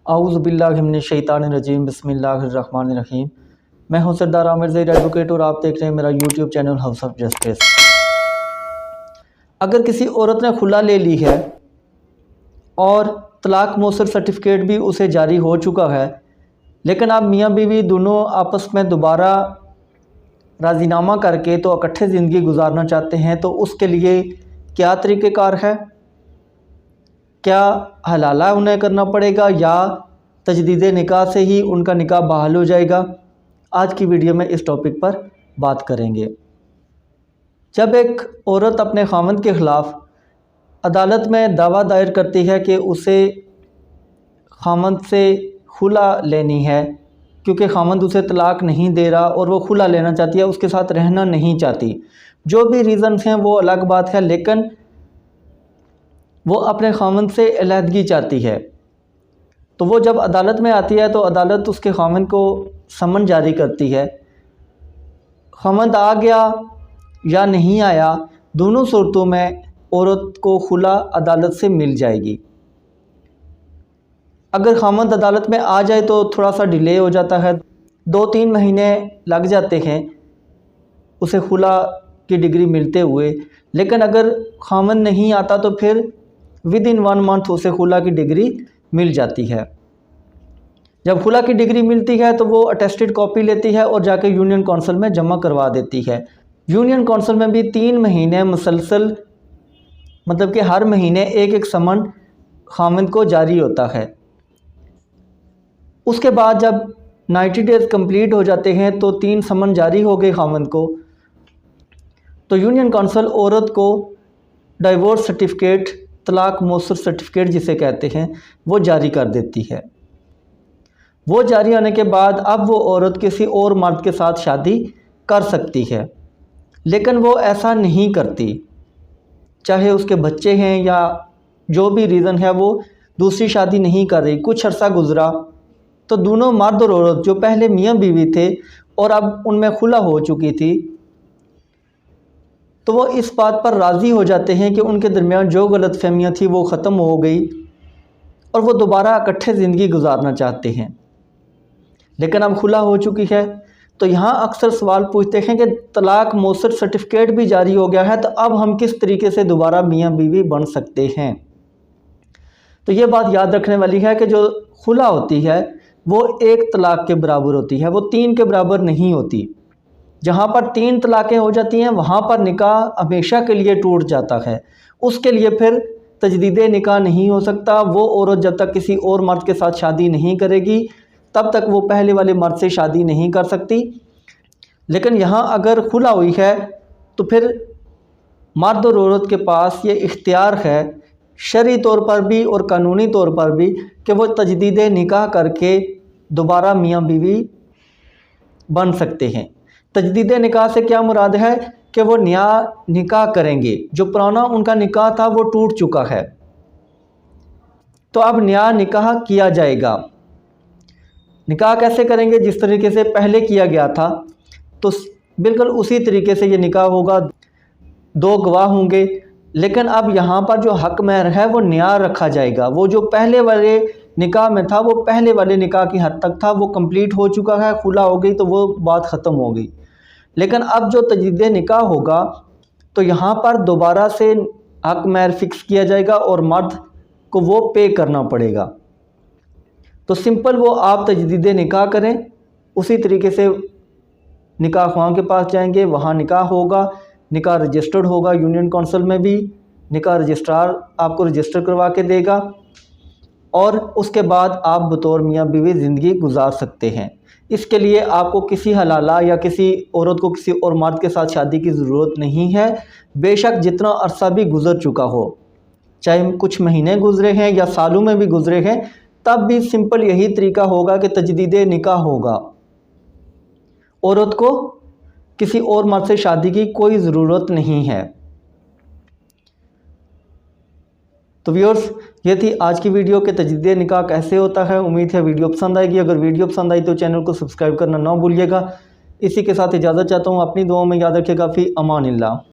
आऊज़ु बिल्लाहि मिनश शैतानिर रजीम बिस्मिल्लाहिर रहमानिर रहीम। मैं हूं सरदार आमिर ज़हीर एडवोकेट और आप देख रहे हैं मेरा YouTube channel house of justice. अगर किसी औरत ने खुला ले ली है और तलाक मौसर सर्टिफिकेट भी उसे जारी हो चुका है, लेकिन आप मियाँ बीवी दोनों आपस में दोबारा राज़ीनामा करके तो इकट्ठे ज़िंदगी गुजारना चाहते हैं, तो उसके लिए क्या तरीक़ेकार है? क्या हलाला उन्हें करना पड़ेगा या तजदीद निकाह से ही उनका निकाह बहाल हो जाएगा? आज की वीडियो में इस टॉपिक पर बात करेंगे। जब एक औरत अपने खामद के ख़िलाफ़ अदालत में दावा दायर करती है कि उसे खामद से खुला लेनी है क्योंकि खामद उसे तलाक नहीं दे रहा और वो खुला लेना चाहती है, उसके साथ रहना नहीं चाहती, जो भी रीज़न्स हैं वो अलग बात है, लेकिन वो अपने खामद से अलहदगी चाहती है, तो वो जब अदालत में आती है तो अदालत उसके खामद को समन जारी करती है। खामद आ गया या नहीं आया, दोनों सूरतों में औरत को खुला अदालत से मिल जाएगी। अगर खामद अदालत में आ जाए तो थोड़ा सा डिले हो जाता है, 2-3 महीने लग जाते हैं उसे खुला की डिग्री मिलते हुए, लेकिन अगर खामद नहीं आता तो फिर विदिन 1 मंथ उसे खुला की डिग्री मिल जाती है। जब खुला की डिग्री मिलती है तो वो अटेस्टेड कॉपी लेती है और जाके यूनियन काउंसिल में जमा करवा देती है। यूनियन काउंसिल में भी 3 महीने मुसलसल, मतलब कि हर महीने एक समन खामद को जारी होता है। उसके बाद जब 90 डेज़ कंप्लीट हो जाते हैं तो 3 समन जारी हो गए खामद को, तो यूनियन काउंसिल औरत को डाइवोर्स सर्टिफिकेट, तलाक मौसर सर्टिफिकेट जिसे कहते हैं, वो जारी कर देती है। वो जारी होने के बाद अब वो औरत किसी और मर्द के साथ शादी कर सकती है, लेकिन वो ऐसा नहीं करती, चाहे उसके बच्चे हैं या जो भी रीज़न है, वो दूसरी शादी नहीं कर रही। कुछ अर्सा गुज़रा तो दोनों मर्द और औरत जो पहले मियाँ बीवी थे और अब उनमें खुला हो चुकी थी, तो वो इस बात पर राज़ी हो जाते हैं कि उनके दरमियान जो गलतफहमियाँ थी वो ख़त्म हो गई और वो दोबारा इकट्ठे ज़िंदगी गुजारना चाहते हैं, लेकिन अब खुला हो चुकी है। तो यहाँ अक्सर सवाल पूछते हैं कि तलाक मौसर सर्टिफिकेट भी जारी हो गया है, तो अब हम किस तरीके से दोबारा मियाँ बीवी बन सकते हैं? तो ये बात याद रखने वाली है कि जो खुला होती है वो 1 तलाक के बराबर होती है, वो 3 के बराबर नहीं होती। जहाँ पर 3 तलाक़ें हो जाती हैं वहाँ पर निकाह हमेशा के लिए टूट जाता है, उसके लिए फिर तजदीद निकाह नहीं हो सकता। वो औरत जब तक किसी और मर्द के साथ शादी नहीं करेगी तब तक वो पहले वाले मर्द से शादी नहीं कर सकती। लेकिन यहाँ अगर खुला हुई है तो फिर मर्द और औरत के पास ये इख्तियार है, शरई तौर पर भी और कानूनी तौर पर भी, कि वो तजदीद निकाह करके दोबारा मियाँ बीवी बन सकते हैं। तजदीद निकाह से क्या मुराद है कि वो नया निकाह करेंगे, जो पुराना उनका निकाह था वो टूट चुका है, तो अब नया निकाह किया जाएगा। निकाह कैसे करेंगे? जिस तरीके से पहले किया गया था तो बिल्कुल उसी तरीके से ये निकाह होगा, 2 गवाह होंगे, लेकिन अब यहाँ पर जो हक महर है वो नया रखा जाएगा। वो जो पहले वाले निकाह में था वो पहले वाले निकाह की हद तक था, वो कंप्लीट हो चुका है, खुला हो गई तो वो बात ख़त्म हो गई। लेकिन अब जो तजदीद निकाह होगा तो यहाँ पर दोबारा से हक महर फिक्स किया जाएगा और मर्द को वो पे करना पड़ेगा। तो सिंपल वो आप तजदीद निकाह करें, उसी तरीके से निकाह ख्वाह के पास जाएंगे, वहाँ निकाह होगा, निकाह रजिस्टर्ड होगा, यूनियन काउंसिल में भी निकाह रजिस्ट्रार आपको रजिस्टर करवा के देगा और उसके बाद आप बतौर मियाँ बीवी ज़िंदगी गुजार सकते हैं। इसके लिए आपको किसी हलाला या किसी औरत को किसी और मर्द के साथ शादी की ज़रूरत नहीं है। बेशक जितना अरसा भी गुज़र चुका हो, चाहे कुछ महीने गुज़रे हैं या सालों में भी गुज़रे हैं, तब भी सिंपल यही तरीका होगा कि तजदीद निकाह होगा। औरत को किसी और मर्द से शादी की कोई ज़रूरत नहीं है। तो व्यूअर्स, ये थी आज की वीडियो के तजदीद निकाह कैसे होता है। उम्मीद है वीडियो पसंद आएगी। अगर वीडियो पसंद आई तो चैनल को सब्सक्राइब करना ना भूलिएगा। इसी के साथ इजाज़त चाहता हूँ, अपनी दुआओं में याद रखिएगा। फ़ी अमानिल्लाह।